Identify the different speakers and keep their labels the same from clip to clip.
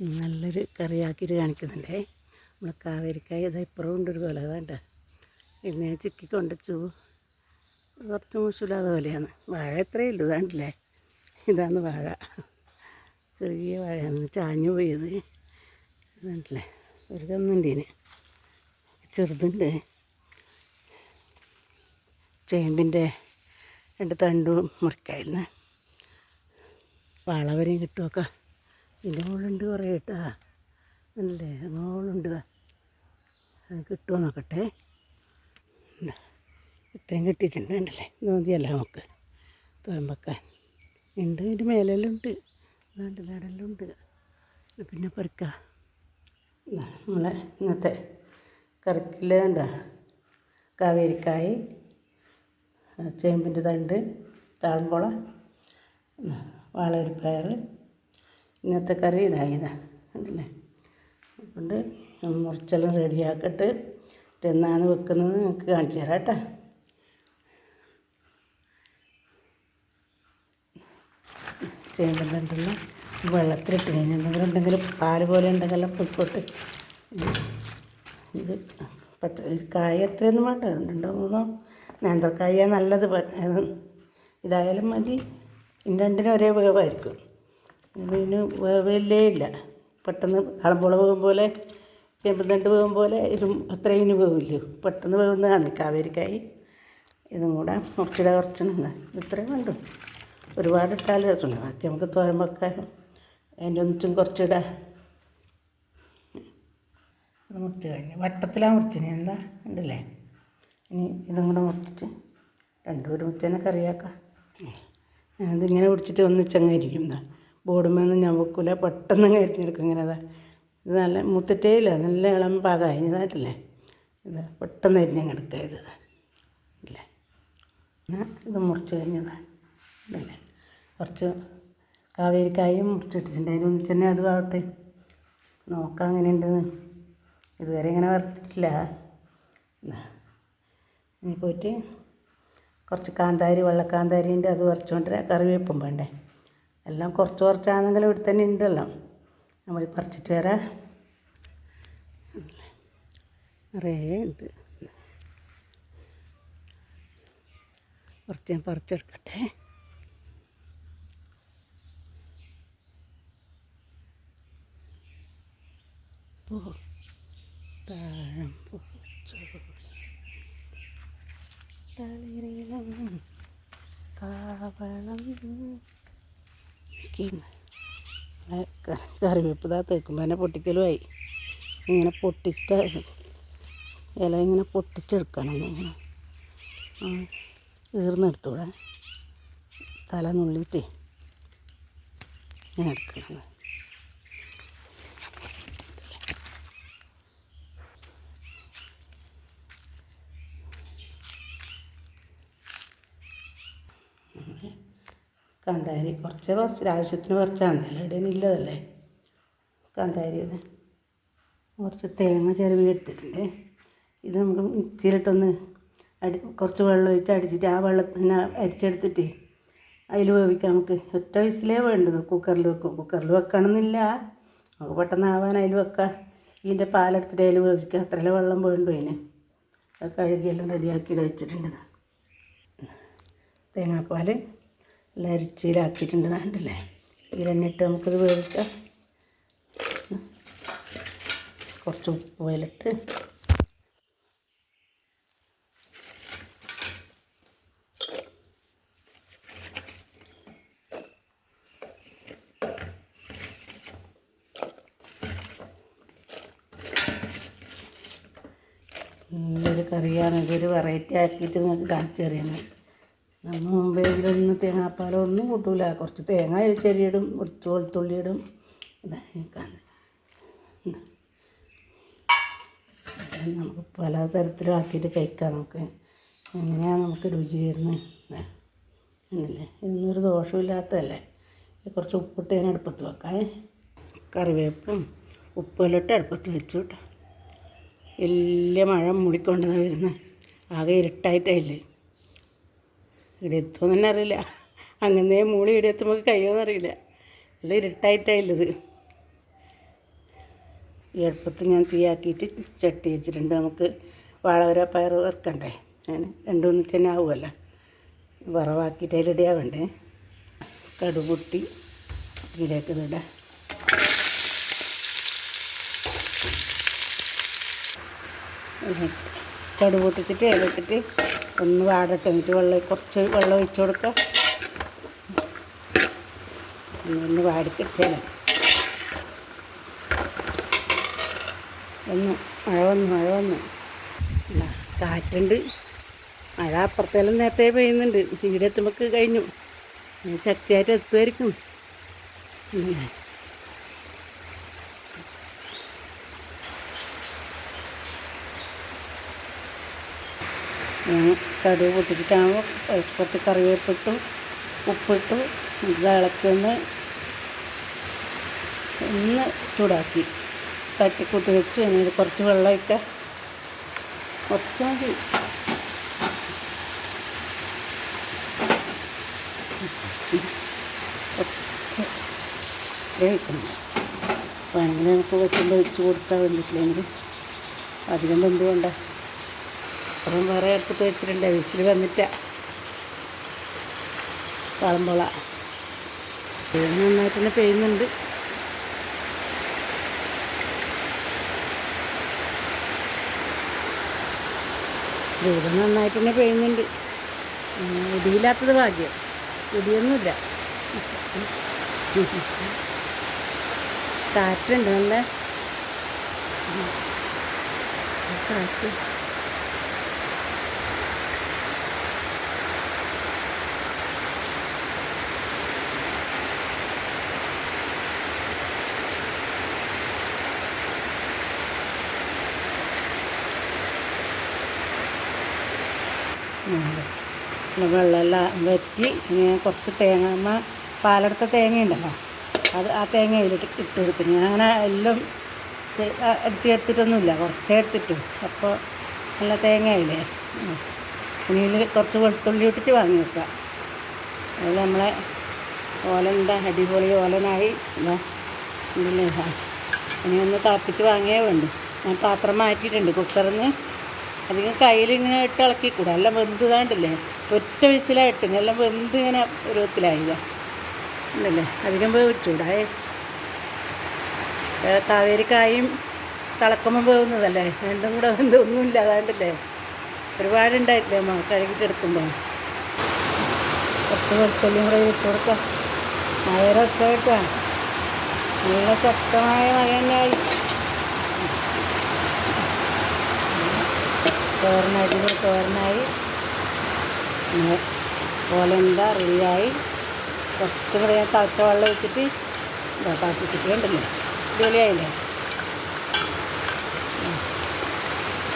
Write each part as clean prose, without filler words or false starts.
Speaker 1: നല്ലൊരു കറിയാക്കിയിട്ട് കാണിക്കുന്നുണ്ടേ. നമ്മൾ കാവേരിക്കായ ഇതാ ഇപ്പുറം കൊണ്ടൊരു കൊല അതാണ്ട പിന്നെ ചിക്കി കൊണ്ടുവച്ചു. കുറച്ച് മോശമില്ലാതെ പോലെയാണ്. വാഴ എത്രയേ ഉള്ളൂ ഇതാണ്ടില്ലേ. ഇതാണ് വാഴ, ചെറിയ വാഴയാണ്, ചാഞ്ഞു പോയത്. ഇതാണ്ടില്ലേ, ഒരു കന്നുണ്ടീന് ചെറുതുണ്ട്. ചേമ്പിൻ്റെ 2 തണ്ടും മുറിക്കായിരുന്നു. വാളവരെയും കിട്ടുമൊക്കെ. ഇതിൻ്റെ മുകളിലുണ്ട് കുറേ കേട്ടാ, അല്ലേ മുകളുണ്ട്. അത് കിട്ടുമോ നോക്കട്ടെ. ഇത്രയും കിട്ടിയിട്ടുണ്ട് ഉണ്ടല്ലേ. ഇത് മതിയല്ല നമുക്ക് തോരമ്പക്കാൻ. ഉണ്ട്, ഇതിൻ്റെ മേലെല്ലാം ഉണ്ട്. ഇതാണ്ട് ഇടയെല്ലാം ഉണ്ട്. പിന്നെ പറിക്കാം. നമ്മളെ ഇന്നത്തെ കറിക്കില്ല എന്താ കാവേരിക്കായ്, ചേമ്പിൻ്റെ തണ്ട്, താളംകുള, വാളരിപ്പയർ. ഇന്നത്തെ കറി ഇതാ ഉണ്ടല്ലേ. അതുകൊണ്ട് മുറിച്ചെല്ലാം റെഡിയാക്കിയിട്ട് എന്നാണ് വെക്കുന്നത് നിങ്ങൾക്ക് കാണിച്ചു തരാം കേട്ടോ. ചേമ്പൻ തണ്ടെല്ലാം വെള്ളത്തിലിട്ട് കഴിഞ്ഞ് എന്തെങ്കിലും ഉണ്ടെങ്കിലും പാല് പോലെ ഉണ്ടെങ്കിലും പൊയ്ക്കോട്ട്. ഇത് കായ എത്രയൊന്നും വേണ്ട, 2-3 നേന്ത്രക്കായ നല്ലത്. ഇതായാലും മതി. രണ്ടിനും ഒരേ വേവായിരിക്കും. ഇതിന് വേവില്ലേ ഇല്ല. പെട്ടെന്ന് ആളമ്പുള വേവും പോലെ, ചേമ്പൻ തണ്ട് വേവും പോലെ ഇതും അത്രയും വേവില്ലു. പെട്ടെന്ന് വേവുന്നതാണ് കാവേരിക്കായി. ഇതും കൂടെ കുറച്ചിട ഇത്രയും വേണ്ടു. ഒരുപാട് ഇട്ടാൽ രസമുണ്ട്. ബാക്കി നമുക്ക് തോരൻ വെക്കാനും അതിൻ്റെ ഒന്നിച്ചും കുറച്ചിടാം. അത് മുറിച്ച് കഴിഞ്ഞു. വട്ടത്തിലാണ് മുറിച്ചിന് എന്താ ഉണ്ടല്ലേ. ഇനി ഇതും കൂടെ മുറിച്ചിട്ട് രണ്ടും ഒരുമിച്ച് തന്നെ കറിയാക്കാം. അതിങ്ങനെ പിടിച്ചിട്ട് ഒന്നിച്ചങ്ങ് ഇരിക്കും. എന്താ ബോർഡുമൊന്നും ഞാൻ വെക്കില്ല, പെട്ടെന്ന് അങ്ങ് അരിഞ്ഞെടുക്കും. ഇങ്ങനെ അതാ ഇത് നല്ല മുത്തിട്ടേ ഇല്ല, നല്ല ഇളം പാകമായി ഇതായിട്ടില്ലേ. ഇതാ പെട്ടെന്ന് അരിഞ്ഞങ്ങ് എടുക്കുക. ഇത് ഇല്ലേ. ഇത് മുറിച്ച് കഴിഞ്ഞതാ ഇതല്ലേ. കുറച്ച് കാവേരിക്കായും മുറിച്ചിട്ടിട്ടുണ്ട്. അതിനൊന്നിച്ച് തന്നെ അത് ആവട്ടെ, നോക്കാം അങ്ങനെയുണ്ടെന്ന്. ഇതുവരെ ഇങ്ങനെ വറുത്തിട്ടില്ല. ഇനി പോയിട്ട് കുറച്ച് കാന്താരി, വെള്ളക്കാന്താരിൻ്റെ അത് പറിച്ചുകൊണ്ട് കറിവേപ്പും വേണ്ടേ. എല്ലാം കുറച്ച് കുറച്ചാണെങ്കിലും ഇവിടെ തന്നെ ഉണ്ടല്ലോ. നമ്മൾ പറിച്ചിട്ട് വരാം. നിറയെ ഉണ്ട്. കുറച്ച് ഞാൻ പറിച്ചെടുക്കട്ടെ. കറിവേപ്പ് ഇതാ തേക്കുമ്പോൾ തന്നെ പൊട്ടിക്കലുമായി. ഇങ്ങനെ പൊട്ടിച്ചിട്ട് ഇല ഇങ്ങനെ പൊട്ടിച്ചെടുക്കണം. ഇങ്ങനെ ഈർന്നെടുത്തൂടെ തല നുള്ളിയിട്ട് ഇങ്ങനെ എടുക്കണം. കാന്താരി കുറച്ച് ആവശ്യത്തിന് കുറച്ചാൽ മതി, ഇടയിൽ ഇല്ലതല്ലേ കാന്താരി. ഇത് കുറച്ച് തേങ്ങ ചിരവി എടുത്തിട്ടുണ്ട്. ഇത് നമുക്ക് മിക്സിയിലിട്ടൊന്ന് കുറച്ച് വെള്ളം ഒഴിച്ച് അടിച്ചിട്ട് ആ വെള്ളത്തിന് അരിച്ചെടുത്തിട്ട് അതിൽ വേവിക്കാം. നമുക്ക് ഒറ്റ വിസിലേ വേണ്ടത്. കുക്കറിൽ വെക്കും. കുക്കറിൽ വെക്കണമെന്നില്ല, നമുക്ക് പെട്ടെന്ന് ആവാൻ അതിൽ വെക്കാം. ഇതിൻ്റെ പാലെടുത്തിട്ട് അതിൽ വേവിക്കുക. അത്രയല്ലേ വെള്ളം വേണ്ടു. അതിന് അത് കഴുകിയെല്ലാം റെഡിയാക്കി വെച്ചിട്ടുണ്ട്. തേങ്ങാപ്പാൽ എല്ലാം അരിച്ചിലാക്കിയിട്ടുണ്ട്. കണ്ടില്ലേ. ഇതിലെണ്ണിട്ട് നമുക്കത് വേവിക്കാം. കുറച്ച് ഉപ്പ് അതിലിട്ട് നല്ലൊരു കറിയാണ്. ഇതൊരു വെറൈറ്റി ആക്കിയിട്ട് നിങ്ങൾക്ക് കാണിച്ചു തരുന്നത്. നമ്മൾ മുമ്പേ ഇതിലൊന്നും തേങ്ങാപ്പാലോ ഒന്നും കൂട്ടില്ല. കുറച്ച് തേങ്ങ ചെറിയിടും, കുറച്ച് വെളുത്തുള്ളി ഇടും. നമുക്ക് പല തരത്തിലും ആക്കിയിട്ട് കഴിക്കാം. നമുക്ക് എങ്ങനെയാണ് നമുക്ക് രുചി വരുന്നത് അല്ലേ. ഇതൊന്നൊരു ദോഷമില്ലാത്തതല്ലേ. കുറച്ച് ഉപ്പിട്ട് ഞാൻ അടുപ്പത്ത് വെക്കാം. കറിവേപ്പും ഉപ്പിലിട്ട് അടുപ്പത്ത് വെച്ചു കേട്ടോ. വലിയ മഴ മൂടിക്കൊണ്ടാണ് വരുന്നത്. ആകെ ഇരുട്ടായിട്ടായില്ലേ. ഇവിടെ എത്തുമെന്ന് തന്നെ അറിയില്ല. അങ്ങനെ മൂളി ഇവിടെ എത്തുമ്പോൾ കഴിയുമെന്നറിയില്ല. നല്ല ഇരുട്ടായിട്ടായില്ലത്. ഈ അടുപ്പത്ത് ഞാൻ തീയാക്കിയിട്ട് ചട്ടി വെച്ചിട്ടുണ്ട്. നമുക്ക് വാഴവര പയർ വറുക്കണ്ടേ, അങ്ങനെ രണ്ടുമൂന്ന് തന്നെ ആവുമല്ലോ. വറവാക്കിയിട്ട് അതിൽ റെഡിയാവണ്ടേ. കടുപൊട്ടി ഇതിലേക്ക് ഇടാം. കടുക് പൊട്ടിച്ചിട്ട് അതിലിട്ടിട്ട് ഒന്ന് വാടട്ടെ. എന്നിട്ട് കുറച്ച് വെള്ളം ഒഴിച്ച് കൊടുക്കുക. ഒന്ന് വാടിക്കിട്ടേ മഴ വന്നു കാറ്റുണ്ട്. മഴ അപ്പുറത്തെല്ലാം നേരത്തെ പെയ്യുന്നുണ്ട്. ഇവിടെ എത്തുമ്പോൾ കഴിഞ്ഞു. ശക്തിയായിട്ട് എത്തുമായിരിക്കും. കടുക് പൊട്ടിച്ചിട്ടാകുമ്പോൾ കുറച്ച് കറിവേപ്പിട്ടു, ഉപ്പിട്ടു, ഇളക്കൊന്ന് ചൂടാക്കി തട്ടിക്കൂട്ടി വെച്ച് അതിന് കുറച്ച് വെള്ളമൊക്കെ കുറച്ച് മതി. കുറച്ച് വേവിക്കണം. വേണമെങ്കിൽ നമുക്ക് വെച്ചുമ്പോൾ ഒഴിച്ച് കൊടുക്കാൻ വേണ്ടിയിട്ടില്ലെങ്കിൽ അധികം വെന്ത് വേണ്ട. അപ്പുറം വേറെ അടുത്ത് വെച്ചിട്ടുണ്ട്. വിസിൽ വന്നിട്ടാ വളമ്പോള നന്നായിട്ട് തന്നെ പെയ്യുന്നുണ്ട്. ദൂരം നന്നായിട്ട് തന്നെ പെയ്യുന്നുണ്ട്. ഇടിയില്ലാത്തത് ഭാഗ്യം. ഇടിയൊന്നുമില്ല. കാറ്റുണ്ട്, നല്ല കാറ്റ്. വെള്ളമെല്ലാം വറ്റി ഇങ്ങനെ കുറച്ച് തേങ്ങ പാലെടുത്ത തേങ്ങയുണ്ടല്ലോ, ആ തേങ്ങ അതിലിട്ട് ഇട്ട് കൊടുക്കും. ഞാൻ അങ്ങനെ എല്ലാം എടുത്തിട്ടൊന്നുമില്ല, കുറച്ചേ എടുത്തിട്ടു. അപ്പോൾ നല്ല തേങ്ങയില്ലേ. ഇനിയിൽ കുറച്ച് വെളുത്തുള്ളി ഇട്ടിട്ട് വാങ്ങി വെക്കുക. അതിൽ നമ്മളെ ഓലൻ്റെ അടിപൊളി ഓലനായി ഇല്ലേ. ഇനി ഒന്ന് തിളപ്പിച്ച് വാങ്ങിയേ വേണ്ടു. ഞാൻ പാത്രം മാറ്റിയിട്ടുണ്ട് കുക്കറിൽ നിന്ന്. അധികം കയ്യിലിങ്ങനെ ഇട്ട് ഇളക്കിക്കൂടാ. എല്ലാം വെന്തതാണ്ടില്ലേ, ഒറ്റ വിസിലായിട്ട് എല്ലാം വെന്ത് ഇങ്ങനെ പരുവത്തിലായില്ല ഇല്ലല്ലേ. അധികം വേവിച്ചൂടാ. കാവേരിക്കായും തിളക്കുമ്പോൾ വേവുന്നതല്ലേ, രണ്ടും കൂടെ വെന്ത് ഒന്നുമില്ല. അതാണ്ടില്ലേ ഒരുപാടുണ്ടായിട്ടില്ലേ അമ്മ കഴുകിയിട്ട് എടുക്കുമ്പോൾ. കുറച്ച് വെളുത്തുള്ളിയും കൂടെ ഇട്ട് കൊടുക്കാം. മഴയൊക്കെ കേട്ടോ, നല്ല ശക്തമായ മഴ തന്നെയായി. തോരനായി ഓലെന്താ റെഡിയായി. കുറച്ചും കൂടെ ഞാൻ തിളച്ച വെള്ളം ഒഴിച്ചിട്ട് തിളപ്പിച്ചിട്ട് കണ്ടില്ലേ, അടിപൊളിയായില്ലേ.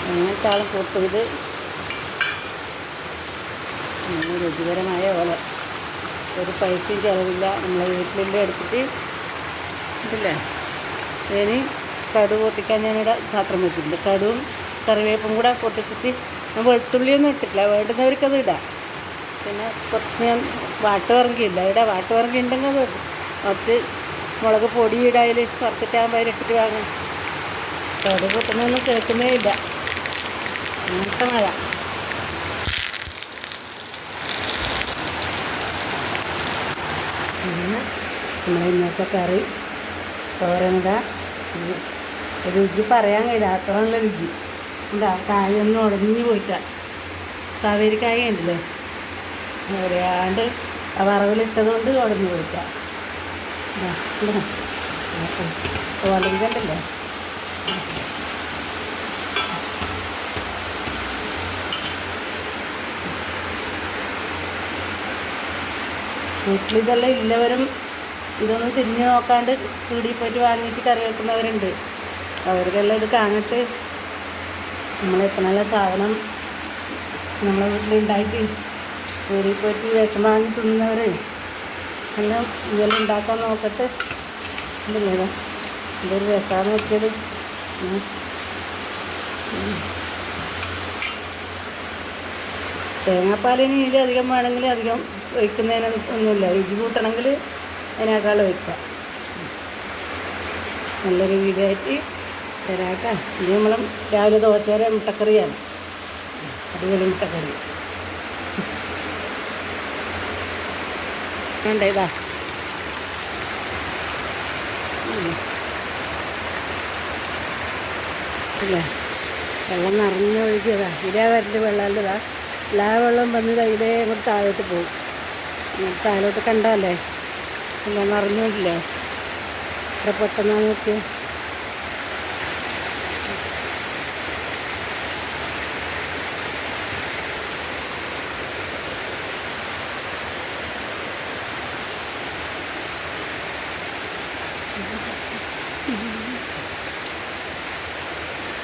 Speaker 1: അങ്ങനത്താളും കൂട്ടും. ഇത് രുചികരമായ ഓല, ഒരു പൈസയും ചിലവില്ല. നമ്മളെ വീട്ടിലെ എടുത്തിട്ട് ഇല്ലേ. ഇനി കടുക് പൊട്ടിക്കാൻ ഞാനിവിടെ പാത്രം വെച്ചിട്ടുണ്ട്. കടുവും കറിവേപ്പും കൂടെ പൊട്ടിച്ചിട്ട് വെളുത്തുള്ളിയൊന്നും ഇട്ടിട്ടില്ല. വേണ്ടുന്നവർക്കത് ഇടാം. പിന്നെ കുറച്ച് ഞാൻ വാട്ടുവറങ്കിയില്ല, ഇവിടെ വാട്ടുവറങ്കി ഉണ്ടെങ്കിൽ അത് ഇടും. കുറച്ച് മുളക് പൊടി ഇടായിൽ വറുത്തിട്ടാകുമ്പോൾ അതിലിട്ടിട്ട് വാങ്ങും. കടുക് പൊട്ടുന്നൊന്നും കേൾക്കുന്നേ ഇല്ല. അങ്ങനത്തെ മഴ. അങ്ങനെ നമ്മളെ ഇന്നത്തെ കറി തോരനിടാ. രുചി പറയാൻ കഴിയില്ല, അത്രയുള്ള രുചി. എന്താ കായൊന്നും ഉടഞ്ഞു പോയിട്ടാ. കാവേരിക്കായ ഉണ്ടല്ലേ, അറിയാണ്ട് ആ വറവിലിട്ടതുകൊണ്ട് ഉടഞ്ഞു പോയിട്ടാ. ഓലങ്കണ്ടല്ലേ. വീട്ടിലിതെല്ലാം ഇല്ലവരും ഇതൊന്നും തിരിഞ്ഞ് നോക്കാണ്ട് പീടിയിൽ പോയിട്ട് വാങ്ങിയിട്ട് കറി വെക്കുന്നവരുണ്ട്. അവർക്കെല്ലാം ഇത് കാണിട്ട് നമ്മളെത്ര നല്ല സാധനം നമ്മളെ വീട്ടിലുണ്ടായിട്ട് പീടിയിൽ പോയിട്ട് വിഷം വാങ്ങി തിന്നുന്നവർ എല്ലാം ഇതെല്ലാം ഉണ്ടാക്കാൻ നോക്കട്ടെ. ഇല്ലല്ലോ ഇതൊരു രസമാണ് നോക്കിയത്. തേങ്ങാപ്പാലിന് ഇതിൽ അധികം വേണമെങ്കിൽ അധികം ഒഴിക്കുന്നതിന് ഒന്നുമില്ല. രുചി കൂട്ടണമെങ്കിൽ അതിനേക്കാൾ ഒഴിക്കാം. നല്ലൊരു വീടായിട്ട് തരാട്ടാ. ഇത് നമ്മൾ രാവിലെ ദോശയുടെ മുട്ടക്കറിയാണ്. അടിപൊളി മുട്ടക്കറി വേണ്ട. ഇതാ ഇല്ലേ, വെള്ളം നിറഞ്ഞൊഴുകിയതാ. ഇതേ വരല് വെള്ളമല്ലതാ. എല്ലാ വെള്ളം വന്നത് ഇതേ അങ്ങോട്ട് താഴോട്ട് പോകും. താഴോട്ട് കണ്ടല്ലേ, എല്ലാം നിറഞ്ഞില്ലേ, എത്ര പെട്ടെന്നാണ് നോക്കിയത്.